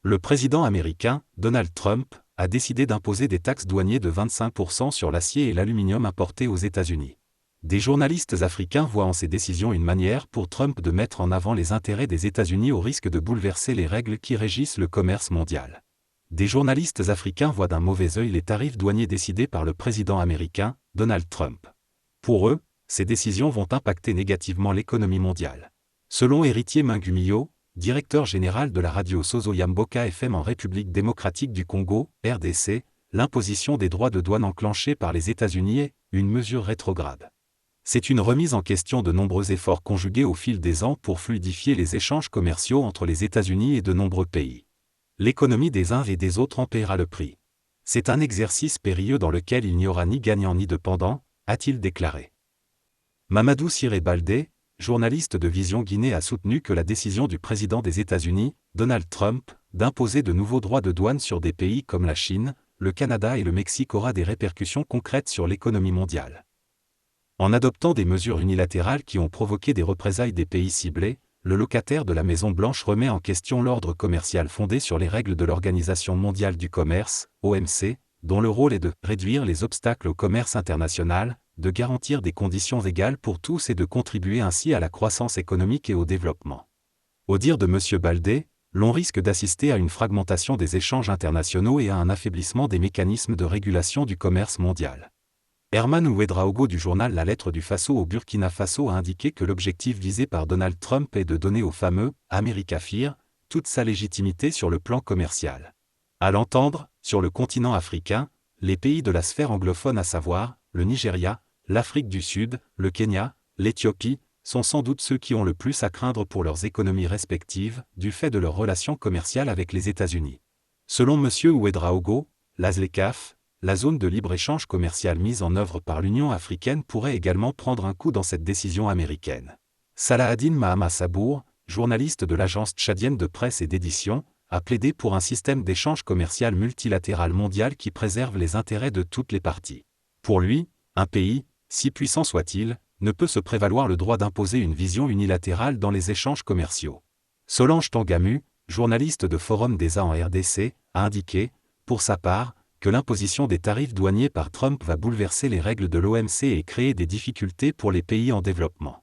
Le président américain, Donald Trump, a décidé d'imposer des taxes douanières de 25% sur l'acier et l'aluminium importés aux États-Unis. Des journalistes africains voient en ces décisions une manière pour Trump de mettre en avant les intérêts des États-Unis au risque de bouleverser les règles qui régissent le commerce mondial. Des journalistes africains voient d'un mauvais œil les tarifs douaniers décidés par le président américain, Donald Trump. Pour eux, ces décisions vont impacter négativement l'économie mondiale. Selon Héritier Mingumio, directeur général de la radio Sozo-Yamboka FM en République démocratique du Congo, RDC, l'imposition des droits de douane enclenchée par les États-Unis est une mesure rétrograde. C'est une remise en question de nombreux efforts conjugués au fil des ans pour fluidifier les échanges commerciaux entre les États-Unis et de nombreux pays. L'économie des uns et des autres en paiera le prix. C'est un exercice périlleux dans lequel il n'y aura ni gagnant ni de perdant, a-t-il déclaré. Mamadou Ciré Baldé, journaliste de Vision Guinée, a soutenu que la décision du président des États-Unis, Donald Trump, d'imposer de nouveaux droits de douane sur des pays comme la Chine, le Canada et le Mexique aura des répercussions concrètes sur l'économie mondiale. En adoptant des mesures unilatérales qui ont provoqué des représailles des pays ciblés, le locataire de la Maison-Blanche remet en question l'ordre commercial fondé sur les règles de l'Organisation mondiale du commerce, OMC, dont le rôle est de réduire les obstacles au commerce international, de garantir des conditions égales pour tous et de contribuer ainsi à la croissance économique et au développement. Au dire de M. Baldé, l'on risque d'assister à une fragmentation des échanges internationaux et à un affaiblissement des mécanismes de régulation du commerce mondial. Herman Ouedraogo du journal La Lettre du Faso au Burkina Faso a indiqué que l'objectif visé par Donald Trump est de donner au fameux « America First » toute sa légitimité sur le plan commercial. À l'entendre, sur le continent africain, les pays de la sphère anglophone à savoir, le Nigeria, l'Afrique du Sud, le Kenya, l'Éthiopie, sont sans doute ceux qui ont le plus à craindre pour leurs économies respectives, du fait de leurs relations commerciales avec les États-Unis. Selon M. Ouedraogo, la ZLECAf, la zone de libre-échange commercial mise en œuvre par l'Union africaine pourrait également prendre un coup dans cette décision américaine. Salahaddine Mahama Sabour, journaliste de l'agence tchadienne de presse et d'édition, a plaidé pour un système d'échange commercial multilatéral mondial qui préserve les intérêts de toutes les parties. Pour lui, un pays, si puissant soit-il, ne peut se prévaloir le droit d'imposer une vision unilatérale dans les échanges commerciaux. Solange Tangamu, journaliste de Forum des A en RDC, a indiqué, pour sa part, que l'imposition des tarifs douaniers par Trump va bouleverser les règles de l'OMC et créer des difficultés pour les pays en développement.